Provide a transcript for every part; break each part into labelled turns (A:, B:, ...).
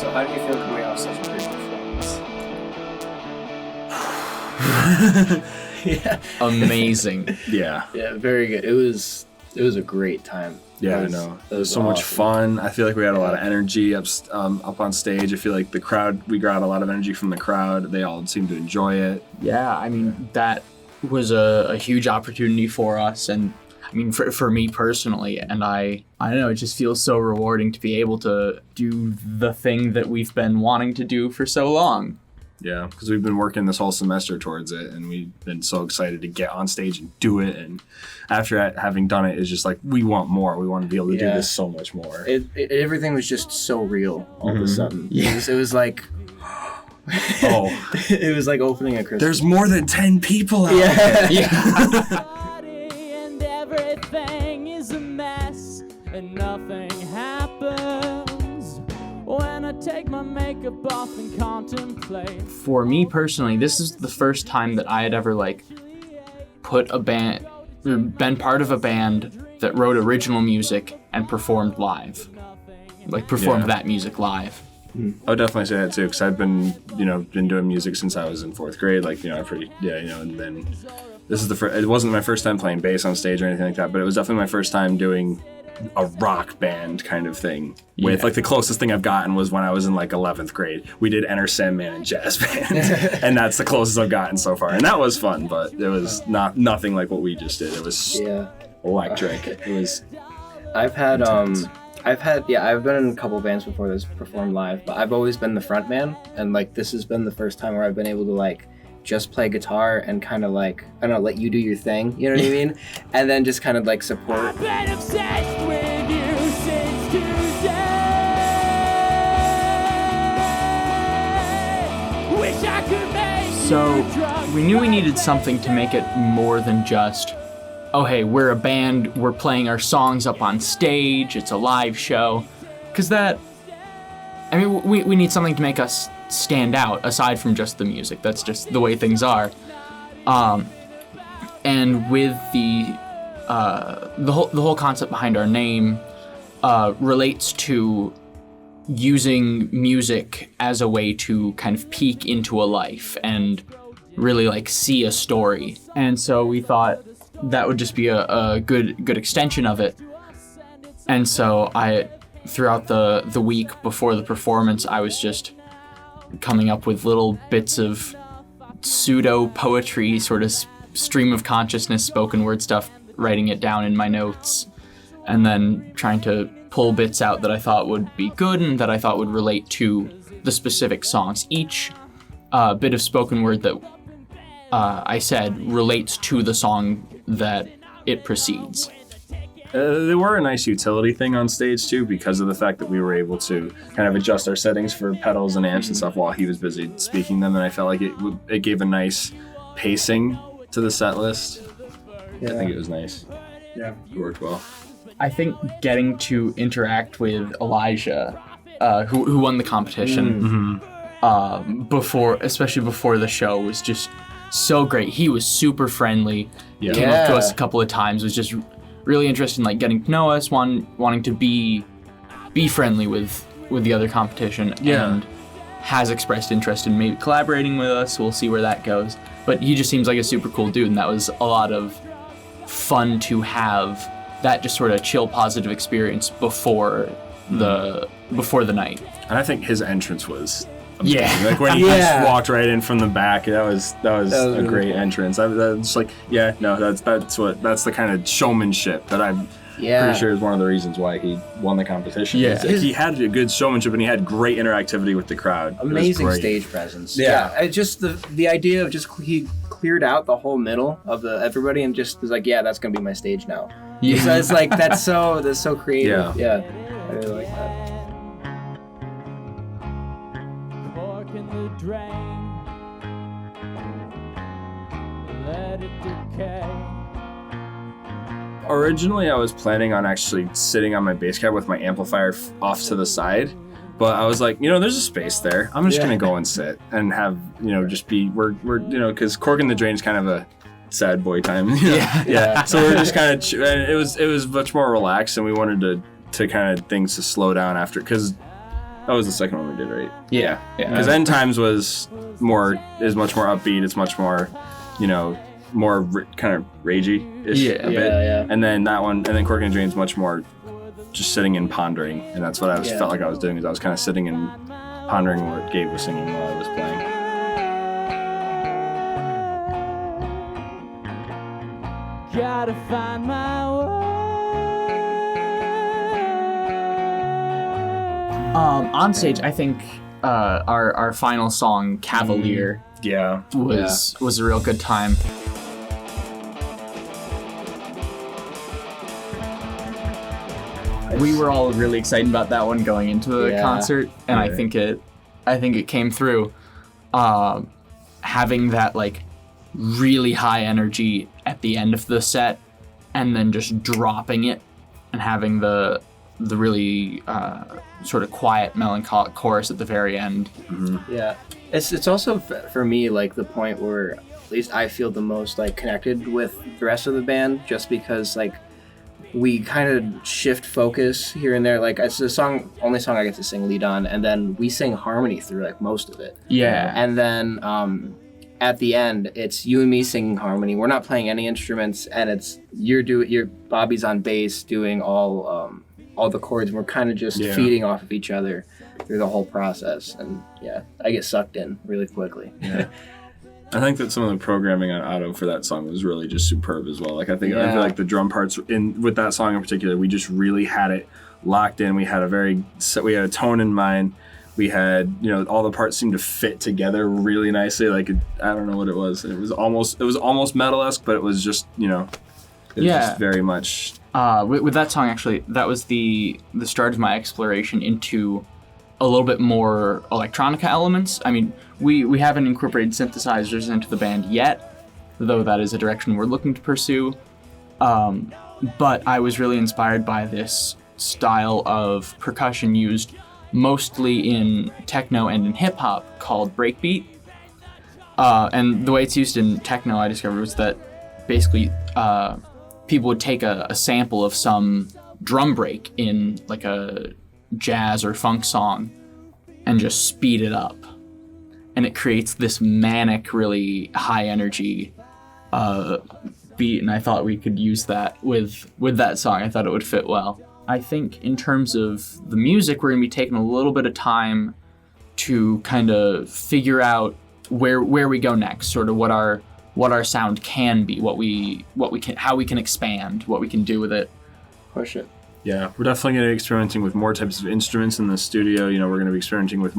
A: So how do you feel coming off such a great performance?
B: Yeah.
C: Amazing.
B: Yeah.
A: Yeah, very good. It was a great time.
B: Yeah, I know. It was so much fun. I feel like we had a lot of energy up on stage. I feel like the crowd, we got a lot of energy from the crowd. They all seemed to enjoy it.
C: Yeah, I mean, that was a huge opportunity for us. And I mean, for me personally, and I don't know, it just feels so rewarding to be able to do the thing that we've been wanting to do for so long.
B: Yeah, because we've been working this whole semester towards it, and we've been so excited to get on stage and do it. And after having done it, it's just like, we want more. We want to be able to do this so much more.
A: Everything was just so real all of a sudden.
C: Yeah.
A: It was like...
B: Oh.
A: It was like opening a Christmas.
B: There's more than 10 people out there.
C: Yeah.
D: And everything is a mess, and nothing happens when I take my makeup off and contemplate.
C: For me personally, this is the first time that I had ever been part of a band that wrote original music and performed live. Performed that music live.
B: I would definitely say that too, because I've been doing music since I was in 4th grade. And then this is it wasn't my first time playing bass on stage or anything like that, but it was definitely my first time doing a rock band kind of thing. With the closest thing I've gotten was when I was in 11th grade. We did Enter Sandman and jazz band, and that's the closest I've gotten so far. And that was fun, but it was nothing like what we just did. It was electric. It was.
A: I've been in a couple bands before that's performed live, but I've always been the front man, and this has been the first time where I've been able to just play guitar and kind of I don't know, let you do your thing, you know what I mean? And then just kind of support.
D: I've been obsessed with you since Tuesday. Wish I could make
C: So we knew we needed something to make it more than just, oh hey, we're a band, we're playing our songs up on stage, it's a live show. Because we need something to make us stand out aside from just the music. That's just the way things are. And with the whole concept behind our name relates to using music as a way to kind of peek into a life and really see a story. And so we thought that would just be a good extension of it. And so throughout the week before the performance, I was just coming up with little bits of pseudo poetry, sort of stream of consciousness, spoken word stuff, writing it down in my notes, and then trying to pull bits out that I thought would be good and that I thought would relate to the specific songs. Each bit of spoken word that I said relates to the song that it precedes.
B: They were a nice utility thing on stage too, because of the fact that we were able to kind of adjust our settings for pedals and amps and stuff while he was busy speaking them, and I felt like it gave a nice pacing to the set list. Yeah. I think it was nice.
A: Yeah,
B: it worked well.
C: I think getting to interact with Elijah, who won the competition, especially before the show, was just so great. He was super friendly.
B: Yeah.
C: Came up to us a couple of times. Was just really interested in getting to know us, wanting to be friendly with the other competition, and has expressed interest in maybe collaborating with us. We'll see where that goes. But he just seems like a super cool dude, and that was a lot of fun to have that just sort of chill, positive experience before the night. And
B: I think his entrance was amazing. When he just walked right in from the back, that was a really great entrance. That's that's the kind of showmanship that I'm pretty sure is one of the reasons why he won the competition.
C: Yeah,
B: he had a good showmanship and he had great interactivity with the crowd.
A: Amazing stage presence. Yeah, just the idea of he cleared out the whole middle of everybody and just was that's gonna be my stage now. Yeah, so it's that's so creative. Yeah, I really like that.
D: Drain, let it decay.
B: Originally, I was planning on actually sitting on my bass cab with my amplifier off to the side, but I was like, there's a space there. I'm just gonna go and sit and have, just be we're because Cork in the Drain is kind of a sad boy time. Yeah. So we're just kind of it was much more relaxed, and we wanted to kind of things to slow down after, because That was the second one we did, right?
C: Yeah.
B: Because End Times is much more upbeat. It's much more, more kind of ragey-ish a bit.
A: Yeah.
B: And then that one, and then Cork and Dream's much more just sitting and pondering. And that's what I felt like I was doing, is I was kind of sitting and pondering what Gabe was singing while I was playing.
D: Gotta find my way.
C: On stage, I think our final song, Cavalier, was a real good time. We were all really excited about that one going into the concert, and I think it came through. Having that like really high energy at the end of the set, and then just dropping it, and having the really sort of quiet, melancholic chorus at the very end.
A: Mm-hmm. Yeah, it's also for me like the point where at least I feel the most like connected with the rest of the band, just because like we kind of shift focus here and there. Like it's the only song I get to sing lead on, and then we sing harmony through like most of it.
C: Yeah,
A: and then at the end, it's you and me singing harmony. We're not playing any instruments, and it's your Bobby's on bass doing all the chords. And we're kind of just feeding off of each other through the whole process. And I get sucked in really quickly.
B: Yeah. I think that some of the programming on Otto for that song was really just superb as well. Like I feel like the drum parts with that song in particular, we just really had it locked in. We had a tone in mind. We had, all the parts seemed to fit together really nicely. Like I don't know what it was. It was almost metal-esque, but it was just, just very much.
C: With that song, actually, that was the start of my exploration into a little bit more electronica elements. I mean, we haven't incorporated synthesizers into the band yet, though that is a direction we're looking to pursue. But I was really inspired by this style of percussion used mostly in techno and in hip-hop called breakbeat. And the way it's used in techno, I discovered, was that basically people would take a sample of some drum break in like a jazz or funk song and just speed it up. And it creates this manic, really high energy beat, and I thought we could use that with that song. I thought it would fit well. I think in terms of the music, we're going to be taking a little bit of time to kind of figure out where we go next, sort of what our sound can be, how we can expand, what we can do with it.
A: Push it.
B: Yeah, we're definitely going to be experimenting with more types of instruments in the studio. We're going to be experimenting with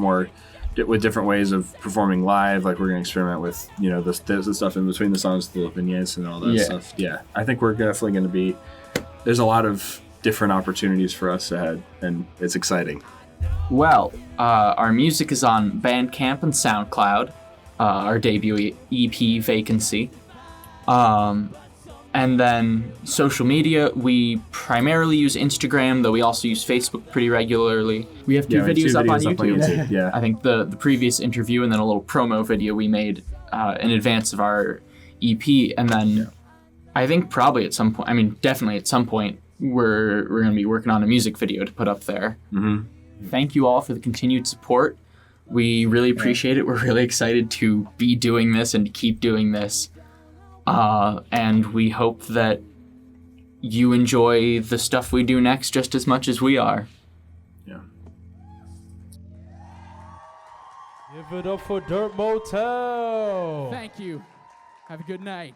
B: different ways of performing live. Like we're going to experiment with, the stuff in between the songs, the vignettes and all that stuff. Yeah, I think we're definitely going to be, there's a lot of different opportunities for us ahead, and it's exciting.
C: Well, our music is on Bandcamp and SoundCloud, our debut EP, Vacancy. And then social media, we primarily use Instagram, though we also use Facebook pretty regularly. We have two videos up on YouTube.
B: Yeah.
C: I think the previous interview and then a little promo video we made in advance of our EP. And then I think probably at some point, definitely at some point, we're going to be working on a music video to put up there. Mm-hmm. Thank you all for the continued support. We really appreciate it. We're really excited to be doing this and to keep doing this. And we hope that you enjoy the stuff we do next just as much as we are.
B: Yeah.
D: Give it up for Dirt Motel. Thank you. Have a good night.